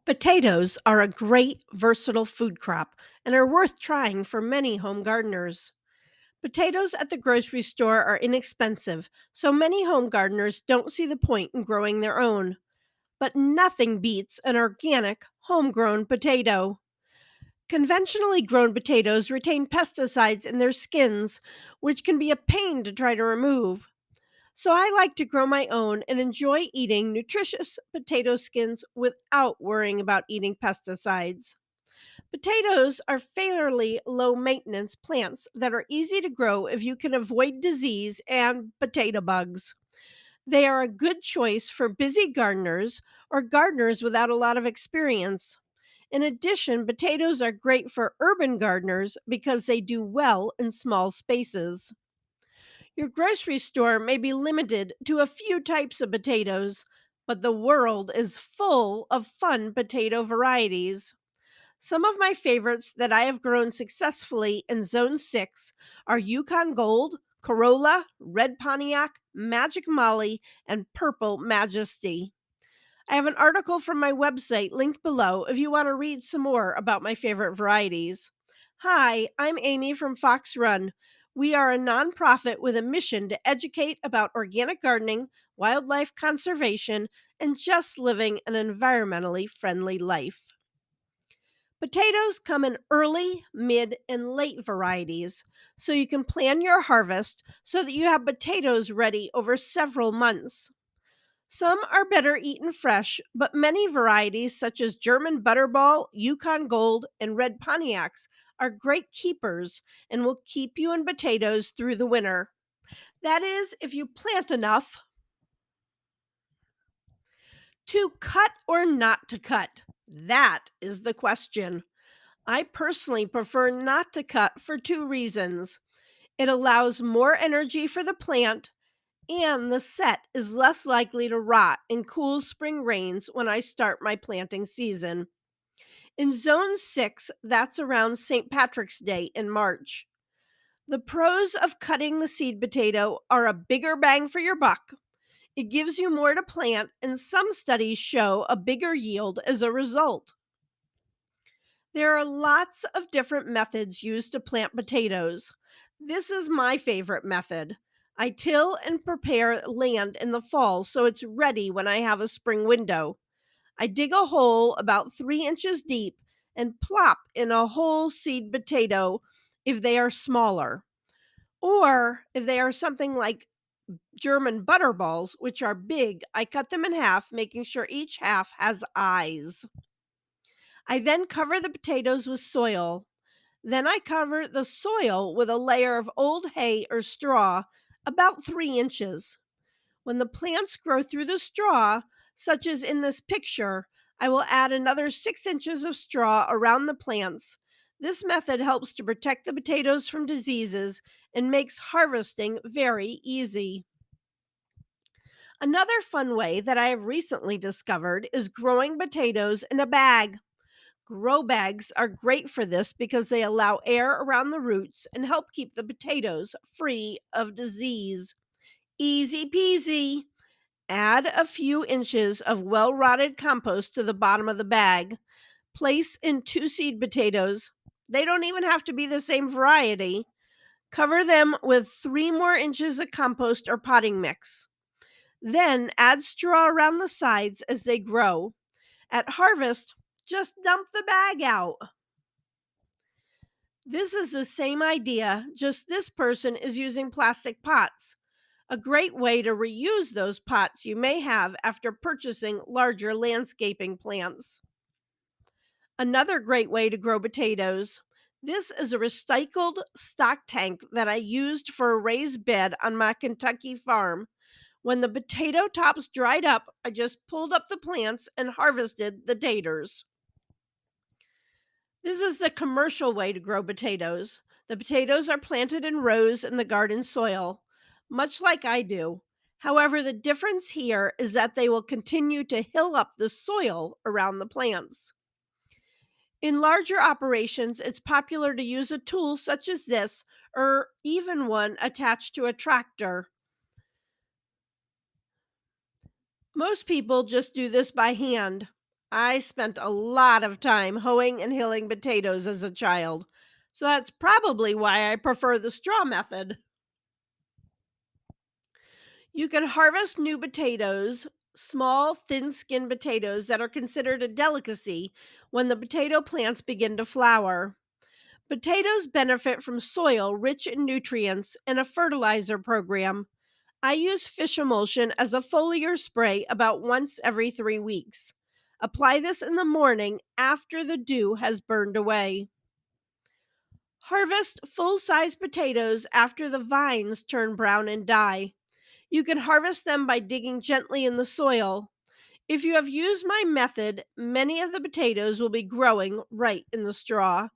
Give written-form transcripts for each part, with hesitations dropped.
Potatoes are a great, versatile food crop and are worth trying for many home gardeners. Potatoes at the grocery store are inexpensive, so many home gardeners don't see the point in growing their own. But nothing beats an organic, homegrown potato. Conventionally grown potatoes retain pesticides in their skins, which can be a pain to try to remove. So I like to grow my own and enjoy eating nutritious potato skins without worrying about eating pesticides. Potatoes are fairly low maintenance plants that are easy to grow if you can avoid disease and potato bugs. They are a good choice for busy gardeners or gardeners without a lot of experience. In addition, potatoes are great for urban gardeners because they do well in small spaces. Your grocery store may be limited to a few types of potatoes, but the world is full of fun potato varieties. Some of my favorites that I have grown successfully in Zone 6 are Yukon Gold, Corolla, Red Pontiac, Magic Molly, and Purple Majesty. I have an article from my website linked below if you want to read some more about my favorite varieties. Hi, I'm Amy from Fox Run. We are a nonprofit with a mission to educate about organic gardening, wildlife conservation, and just living an environmentally friendly life. Potatoes come in early, mid, and late varieties, so you can plan your harvest so that you have potatoes ready over several months. Some are better eaten fresh, but many varieties, such as German Butterball, Yukon Gold, and Red Pontiacs, are great keepers and will keep you in potatoes through the winter. That is, if you plant enough. To cut or not to cut? That is the question. I personally prefer not to cut for two reasons. It allows more energy for the plant, and the set is less likely to rot in cool spring rains when I start my planting season. In Zone 6, that's around St. Patrick's Day in March. The pros of cutting the seed potato are a bigger bang for your buck. It gives you more to plant, and some studies show a bigger yield as a result. There are lots of different methods used to plant potatoes. This is my favorite method. I till and prepare land in the fall so it's ready when I have a spring window. I dig a hole about 3 inches deep and plop in a whole seed potato if they are smaller. Or if they are something like German butterballs, which are big, I cut them in half, making sure each half has eyes. I then cover the potatoes with soil. Then I cover the soil with a layer of old hay or straw about 3 inches. When the plants grow through the straw, such as in this picture, I will add another 6 inches of straw around the plants. This method helps to protect the potatoes from diseases and makes harvesting very easy. Another fun way that I have recently discovered is growing potatoes in a bag. Grow bags are great for this because they allow air around the roots and help keep the potatoes free of disease. Easy peasy. Add a few inches of well rotted compost to the bottom of the bag. Place in two seed potatoes. They don't even have to be the same variety. Cover them with 3 more inches of compost or potting mix. Then add straw around the sides as they grow. At harvest, just dump the bag out. This is the same idea, just this person is using plastic pots. A great way to reuse those pots you may have after purchasing larger landscaping plants. Another great way to grow potatoes. This is a recycled stock tank that I used for a raised bed on my Kentucky farm. When the potato tops dried up, I just pulled up the plants and harvested the taters. This is the commercial way to grow potatoes. The potatoes are planted in rows in the garden soil, much like I do. However, the difference here is that they will continue to hill up the soil around the plants. In larger operations, it's popular to use a tool such as this, or even one attached to a tractor. Most people just do this by hand. I spent a lot of time hoeing and hilling potatoes as a child, so that's probably why I prefer the straw method. You can harvest new potatoes, small, thin skinned potatoes that are considered a delicacy when the potato plants begin to flower. Potatoes benefit from soil rich in nutrients and a fertilizer program. I use fish emulsion as a foliar spray about once every 3 weeks. Apply this in the morning after the dew has burned away. Harvest full size potatoes after the vines turn brown and die. You can harvest them by digging gently in the soil. If you have used my method, many of the potatoes will be growing right in the straw.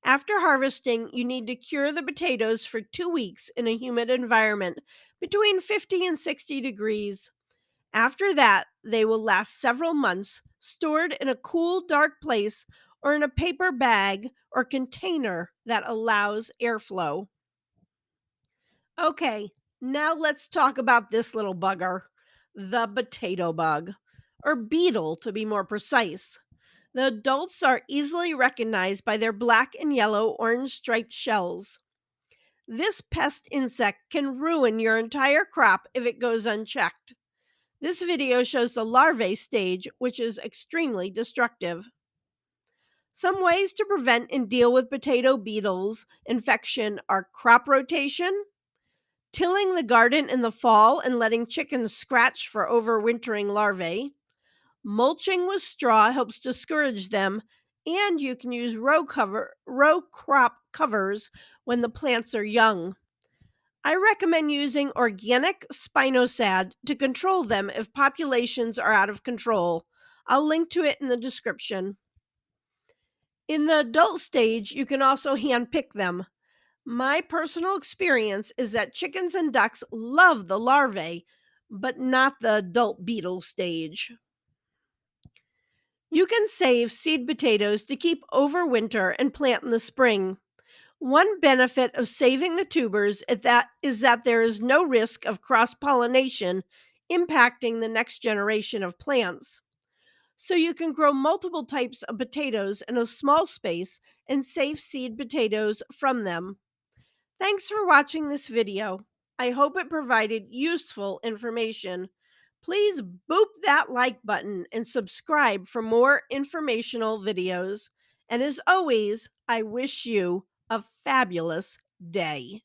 After harvesting, you need to cure the potatoes for 2 weeks in a humid environment between 50 and 60 degrees. After that, they will last several months, stored in a cool, dark place or in a paper bag or container that allows airflow. Okay, now let's talk about this little bugger, the potato bug, or beetle to be more precise. The adults are easily recognized by their black and yellow orange striped shells. This pest insect can ruin your entire crop if it goes unchecked. This video shows the larvae stage, which is extremely destructive. Some ways to prevent and deal with potato beetles infection are crop rotation, tilling the garden in the fall and letting chickens scratch for overwintering larvae. Mulching with straw helps discourage them, and you can use row crop covers when the plants are young. I recommend using organic spinosad to control them if populations are out of control. I'll link to it in the description. In the adult stage, you can also hand pick them. My personal experience is that chickens and ducks love the larvae, but not the adult beetle stage. You can save seed potatoes to keep over winter and plant in the spring. One benefit of saving the tubers is that there is no risk of cross pollination impacting the next generation of plants. So you can grow multiple types of potatoes in a small space and save seed potatoes from them. Thanks for watching this video. I hope it provided useful information. Please boop that like button and subscribe for more informational videos. And as always, I wish you a fabulous day.